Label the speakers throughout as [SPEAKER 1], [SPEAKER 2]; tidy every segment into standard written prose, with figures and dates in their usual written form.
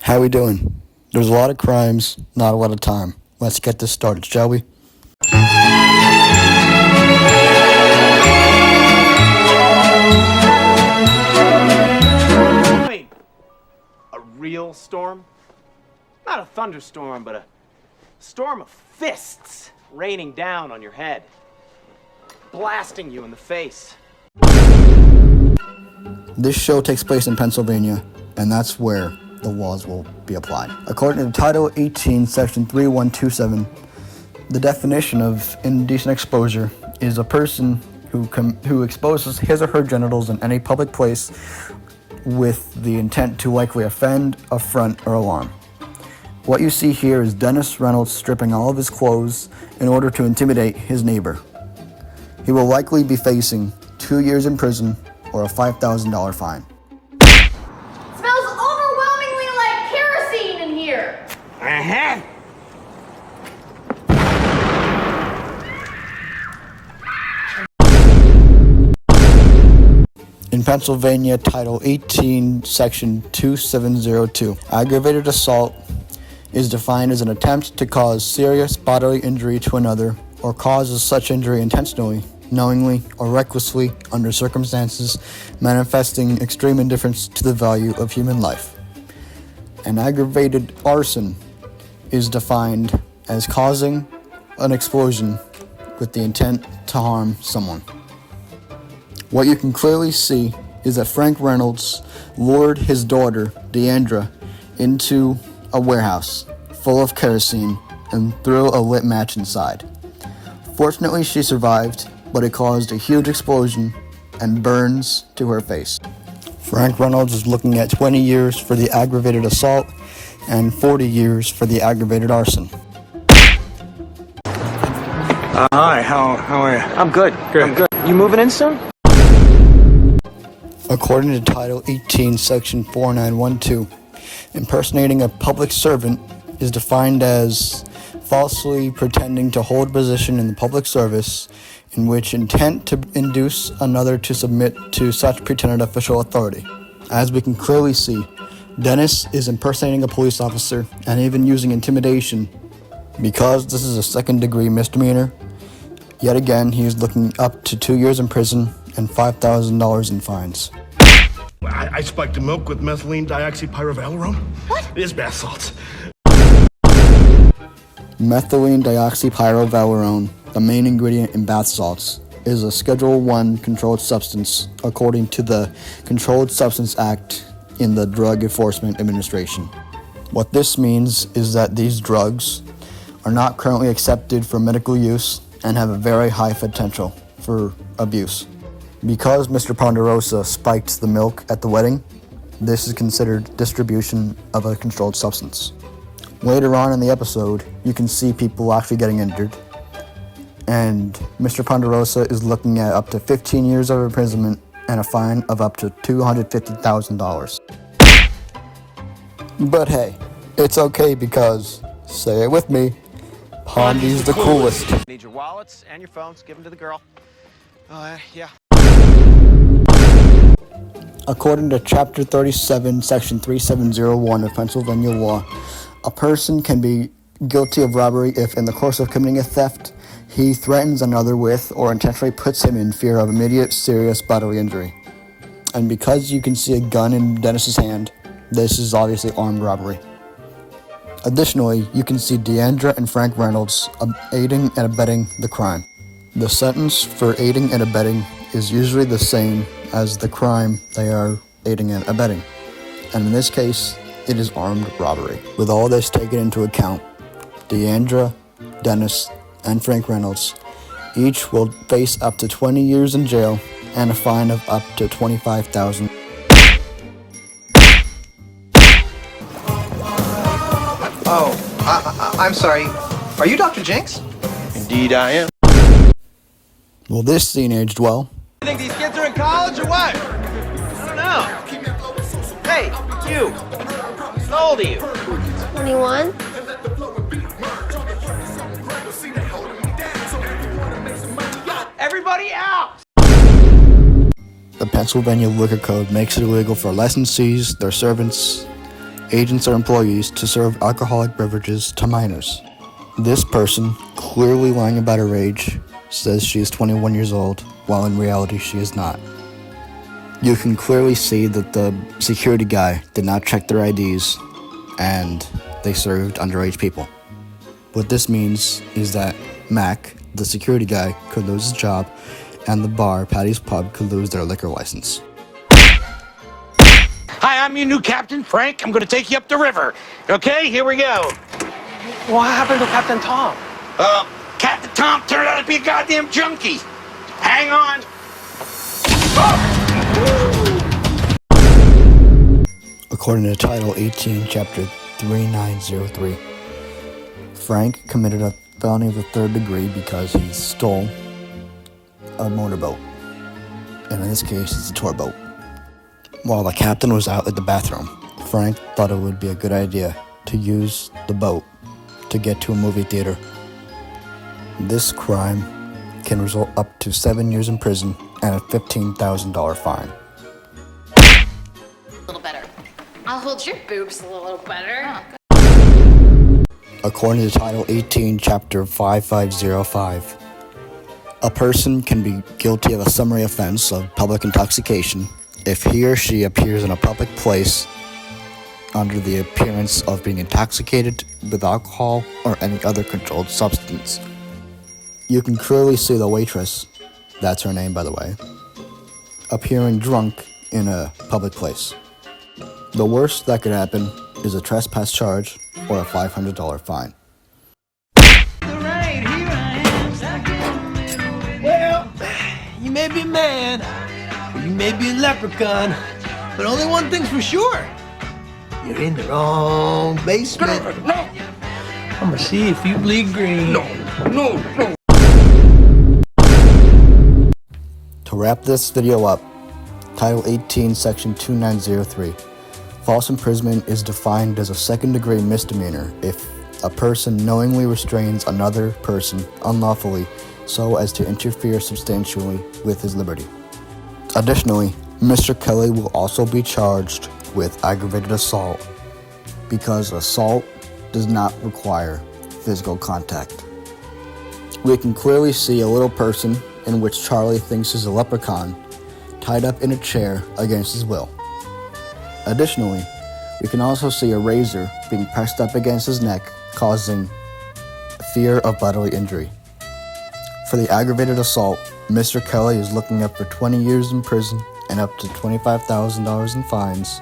[SPEAKER 1] How we doing? There's a lot of crimes, not a lot of time. Let's get this started, shall we?
[SPEAKER 2] Wait, a real storm? Not a thunderstorm, but a storm of fists raining down on your head, blasting you in the face.
[SPEAKER 1] This show takes place in Pennsylvania, and that's where the laws will be applied. According to Title 18, Section 3127, the definition of indecent exposure is a person who exposes his or her genitals in any public place with the intent to likely offend, affront, or alarm. What you see here is Dennis Reynolds stripping all of his clothes in order to intimidate his neighbor. He will likely be facing 2 years in prison or a $5,000 fine.
[SPEAKER 3] Smells overwhelmingly like kerosene in here.
[SPEAKER 2] Uh-huh.
[SPEAKER 1] In Pennsylvania, Title 18, Section 2702, aggravated assault is defined as an attempt to cause serious bodily injury to another or causes such injury intentionally, knowingly, or recklessly under circumstances manifesting extreme indifference to the value of human life. An aggravated arson is defined as causing an explosion with the intent to harm someone. What you can clearly see is that Frank Reynolds lured his daughter, Deandra, into a warehouse full of kerosene and threw a lit match inside. Fortunately, she survived, but it caused a huge explosion and burns to her face. Frank Reynolds is looking at 20 years for the aggravated assault and 40 years for the aggravated arson.
[SPEAKER 4] Hi, how are you?
[SPEAKER 2] I'm good. I'm good. You moving in soon?
[SPEAKER 1] According to Title 18, Section 4912, impersonating a public servant is defined as falsely pretending to hold a position in the public service in which intent to induce another to submit to such pretended official authority. As we can clearly see, Dennis is impersonating a police officer and even using intimidation. Because this is a second-degree misdemeanor, yet again he is looking up to 2 years in prison and $5,000 in fines.
[SPEAKER 5] I spiked the milk with methylene dioxypyrovalerone.
[SPEAKER 3] What?
[SPEAKER 5] It is bath salts.
[SPEAKER 1] Methylene dioxypyrovalerone, the main ingredient in bath salts, is a Schedule I controlled substance according to the Controlled Substance Act in the Drug Enforcement Administration. What this means is that these drugs are not currently accepted for medical use and have a very high potential for abuse. Because Mr. Ponderosa spiked the milk at the wedding, this is considered distribution of a controlled substance. Later on in the episode, you can see people actually getting injured, and Mr. Ponderosa is looking at up to 15 years of imprisonment and a fine of up to $250,000. But hey, it's okay because, say it with me, Pondy's the coolest.
[SPEAKER 2] Need your wallets and your phones. Give them to the girl. Yeah.
[SPEAKER 1] According to Chapter 37, Section 3701 of Pennsylvania law, a person can be guilty of robbery if, in the course of committing a theft, he threatens another with or intentionally puts him in fear of immediate serious bodily injury. And because you can see a gun in Dennis's hand, this is obviously armed robbery. Additionally, you can see Deandra and Frank Reynolds aiding and abetting the crime. The sentence for aiding and abetting is usually the same as the crime they are aiding and abetting. And in this case, it is armed robbery. With all this taken into account, Deandra, Dennis, and Frank Reynolds each will face up to 20 years in jail and a fine of up to $25,000.
[SPEAKER 6] Oh, I'm sorry. Are you Dr. Jinx?
[SPEAKER 4] Indeed I am.
[SPEAKER 1] Will this scene aged well?
[SPEAKER 2] You think these kids are in college or what? I don't know. Hey, you. How old are you?
[SPEAKER 3] 21?
[SPEAKER 2] Everybody out!
[SPEAKER 1] The Pennsylvania Liquor Code makes it illegal for licensees, their servants, agents or employees to serve alcoholic beverages to minors. This person, clearly lying about her age, says she is 21 years old, while in reality she is not. You can clearly see that the security guy did not check their IDs, and they served underage people. What this means is that Mac, the security guy, could lose his job, and the bar, Patty's Pub, could lose their liquor license.
[SPEAKER 4] Hi, I'm your new captain, Frank. I'm gonna take you up the river. Okay, here we go.
[SPEAKER 2] What happened to Captain Tom?
[SPEAKER 4] Captain Tom turned out to be a goddamn junkie. Hang on.
[SPEAKER 1] According to Title 18, Chapter 3903, Frank committed a felony of the third degree because he stole a motorboat. And in this case, it's a tour boat. While the captain was out at the bathroom, Frank thought it would be a good idea to use the boat to get to a movie theater. This crime can result up to 7 years in prison and a $15,000 fine.
[SPEAKER 3] A little better. I'll hold your boobs a little better.
[SPEAKER 1] According to Title 18, Chapter 5505, a person can be guilty of a summary offense of public intoxication if he or she appears in a public place under the appearance of being intoxicated with alcohol or any other controlled substance. You can clearly see the waitress, that's her name by the way, appearing drunk in a public place. The worst that could happen is a trespass charge or a $500 fine.
[SPEAKER 7] Well, you may be a man, or you may be a leprechaun, but only one thing's for sure. You're in the wrong basement. I'm gonna see if you bleed green. No.
[SPEAKER 1] To wrap this video up, Title 18, Section 2903. False imprisonment is defined as a second-degree misdemeanor if a person knowingly restrains another person unlawfully so as to interfere substantially with his liberty. Additionally, Mr. Kelly will also be charged with aggravated assault because assault does not require physical contact. We can clearly see a little person in which Charlie thinks is a leprechaun tied up in a chair against his will. Additionally, we can also see a razor being pressed up against his neck, causing fear of bodily injury. For the aggravated assault, Mr. Kelly is looking up for 20 years in prison and up to $25,000 in fines.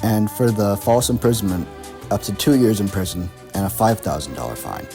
[SPEAKER 1] And for the false imprisonment, up to 2 years in prison and a $5,000 fine.